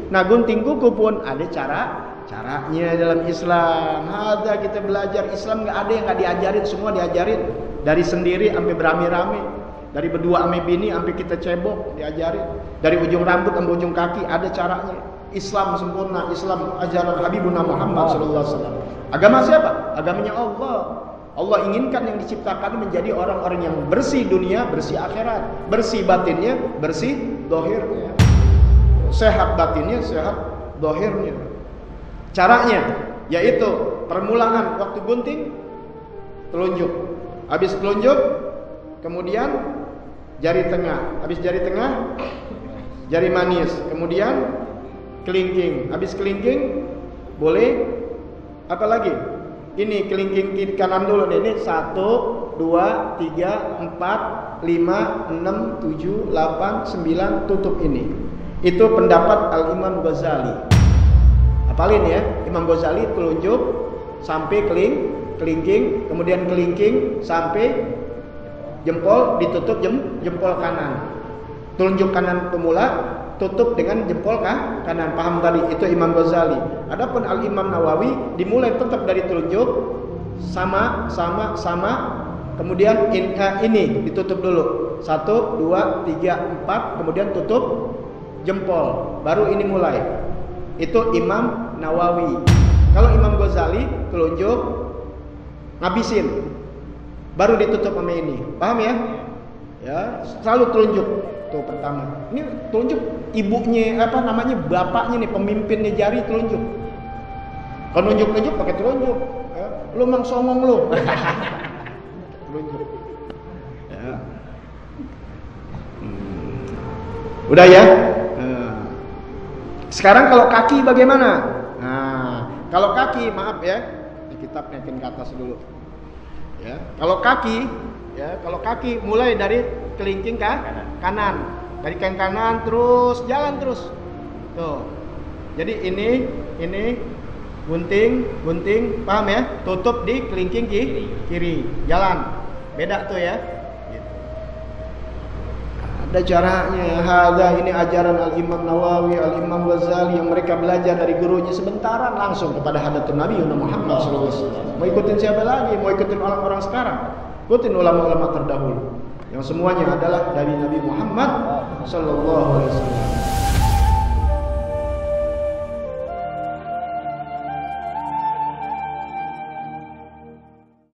Nah, gunting kuku pun ada caranya dalam Islam. Ada kita belajar Islam, nggak ada yang nggak diajarin, semua diajarin. Dari sendiri sampai berame-rame, dari berdua ame bini sampai kita cebok diajarin. Dari ujung rambut sampai ujung kaki ada caranya. Islam sempurna, Islam ajaran Habibuna Muhammad sallallahu alaihi wasallam. Agama siapa? Agamanya Allah. Allah inginkan yang diciptakan menjadi orang-orang yang bersih dunia, bersih akhirat, bersih batinnya, bersih dohirnya, sehat batinnya, sehat dohirnya. Caranya yaitu permulaan waktu gunting telunjuk, habis telunjuk kemudian jari tengah, habis jari tengah jari manis, kemudian kelingking, habis kelingking boleh apa lagi? Ini kelingking kiri kanan dulu nih. Ini 1, 2, 3, 4, 5, 6, 7, 8, 9, tutup ini. Itu pendapat Al-Imam Ghazali. Apalin ya, Imam Ghazali telunjuk sampai kelingking, kemudian kelingking sampai jempol, ditutup jempol kanan. Telunjuk kanan pemula, tutup dengan jempol kanan. Paham tadi? Itu Imam Ghazali. Adapun Al-Imam Nawawi dimulai tetap dari telunjuk sama. Kemudian ini ditutup dulu. 1, 2, 3, 4, kemudian tutup jempol. Baru ini mulai. Itu Imam Nawawi. Kalau Imam Ghazali telunjuk ngabisin. Baru ditutup sama ini. Paham ya? Ya, selalu telunjuk. Tuh pertama. Ini telunjuk ibunya apa namanya, bapaknya nih, pemimpinnya jari telunjuk. Kalau nunjuk-nunjuk pakai telunjuk. Ya. Lu mang songong lu. Telunjuk. Ya. Udah ya? Sekarang kalau kaki bagaimana? Nah, kalau kaki maaf ya, di kitab naikin ke atas dulu. Ya, kalau kaki mulai dari kelingking kanan. Dari kanan terus jalan terus. Tuh. Jadi ini gunting, paham ya? Tutup di kelingking kiri. Jalan. Beda tuh ya. Gitu. Ada caranya. Ini ajaran Al-Imam Nawawi, Al-Imam Ghazali yang mereka belajar dari gurunya sebentaran langsung kepada hadatun Nabi Muhammad sallallahu alaihi wasallam. Mau ikutin siapa lagi? Mau ikutin orang-orang sekarang? Ikutin ulama-ulama terdahulu yang semuanya adalah dari Nabi Muhammad sallallahu alaihi wasallam.